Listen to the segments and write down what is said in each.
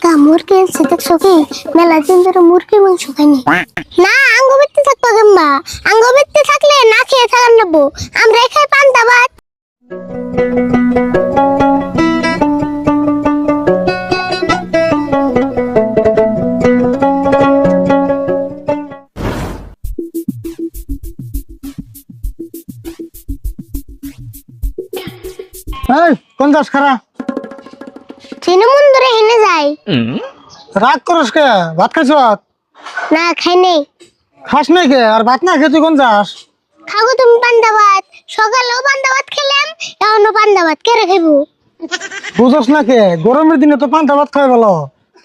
কাকা মুরগি এনছে দেখছো কি? মেলা দিন ধরে মুরগি মাংস খাইনি। না আঙ্গ বেঁচতে থাকবো কিংবা আঙ্গ বেঁচতে থাকলে না খেয়ে থাকার নেবো। আমরা খাই পান্তা ভাত। এই কোন যাস খারা ট্রেনে মন ধরে হেনে যাই। রাগ করস কে? ভাত খাইছ? না খাই নেই। খাস নাই কে? আর ভাত না খেয়ে তুই কোন যাস? খাবো তুমি পান্তা ভাত। সকালেও পান্তা ভাত খেলাম, এখনো পান্তা ভাত কেড়ে খাইবো। বুঝস না কে? গরমের দিনে তো পান্তা ভাত খাই ভালো।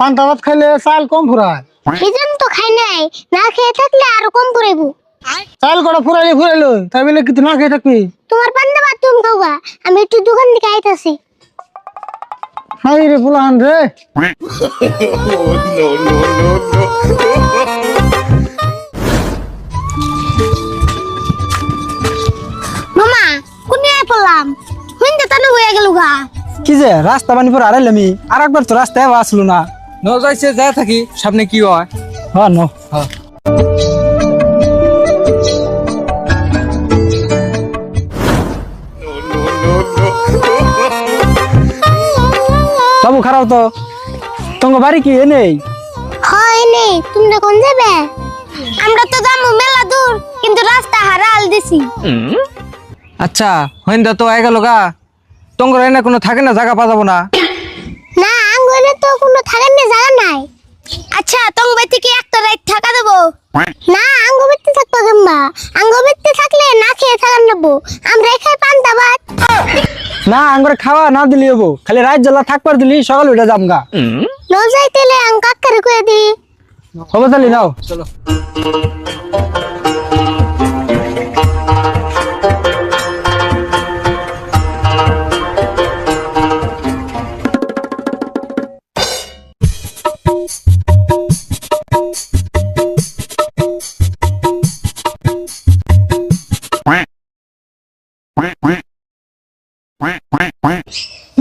পান্তা ভাত খাইলে চাল কম ফুরায়। সেজন্য তো খাই নাই। না খেয়ে থাকলে আরো কম পড়াইবো। চাল কটা ফুরাইলো তাই বলে কি তুই না খেয়ে থাকবি? তোমার পান্তা ভাত তুমি খাওয়া, আমি একটু দোকান থেকে আইতাছি। হাই রে ফুলান রে। মামা কোনে পড়লাম? হুইন্দে তানো হয়ে গেল গা। কি যে রাস্তা বানি পর আড়াইলামি আর একবার তো রাস্তায় আসলো না ন যাইছে যাই থাকি সামনে কি হয় হ্যাঁ ন বাবু খারাপ তো তোমার বাড়ি কি নেই? হয় নেই, তোমরা কোন যাবে? আমরা তো যাবো মেলা দূর, কিন্তু রাস্তা হারাল দিছি। আচ্ছা হইন্দা তো আই গেল গা তোমার এনে কোনো থাকে না জায়গা পাওয়া যাবো না। না আঙ্গনে তো কোনো থাকার না জায়গা নাই। আচ্ছা তং বাড়ি থেকে একটা রাত থাকা দেবো। না আঙ্গ বাড়িতে থাকবো কিংবা আঙ্গ বাড়িতে থাকলে না খেয়ে থাকার নেবো। আমরা খাই পান্তা ভাত। না আঙ্গরে খাওয়া না দিলি হবো, খালি রাত জ্বালা থাকবার দিলি সকাল উঠে যামগা। ন যাইতেলে আং কাকারে কয়ে দি। হবে তাহলে নাও চলো।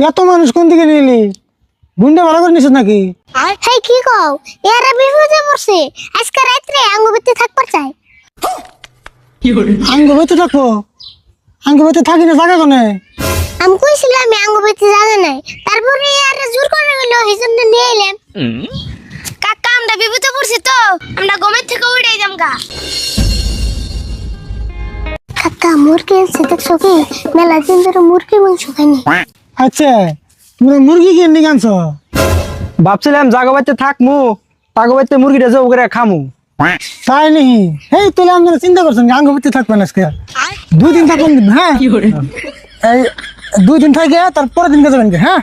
এত মানুষ কোন দিকে নিলি? বুনটা ভালো করে নিছিস নাকি? হেই কি কও? এরা বিপদে পড়ছে। আজকে রাত্রে আঙ্গ বাড়িতে থাকবার চাই। আঙ্গ বেঁচে থাকবো? আঙ্গ বেঁচে থাকি না জায়গা কোনে? আমি কইছিলাম আমি আঙ্গ বাড়িতে জায়গা নাই। তারপরে এরা জোর করে গেল, এই জন্য নিয়ে এলাম। কাকা আমরা বিপদে পড়ছি তো, আমরা গমের থেকে উড়ে যাম গা। কাকা মুরগি এনছে দেখছো কি? মেলা দিন ধরে মুরগি মাংস খাইনি। আচ্ছা তোমরা মুরগি কিনে আনছ? ভাবছিলাম জাগো বাড়িতে থাকমু, তাগো বাড়িতে মুরগিটা যাবো করে খামু। তাই নাকি? এই তোলে আমরা চিন্তা করছেন আঙ্গ বেঁচে থাকবেন আজকে 2 দিন থাকবেন। হ্যাঁ এই 2 দিন থাকে তারপরের দিনকে যাবেন। হ্যাঁ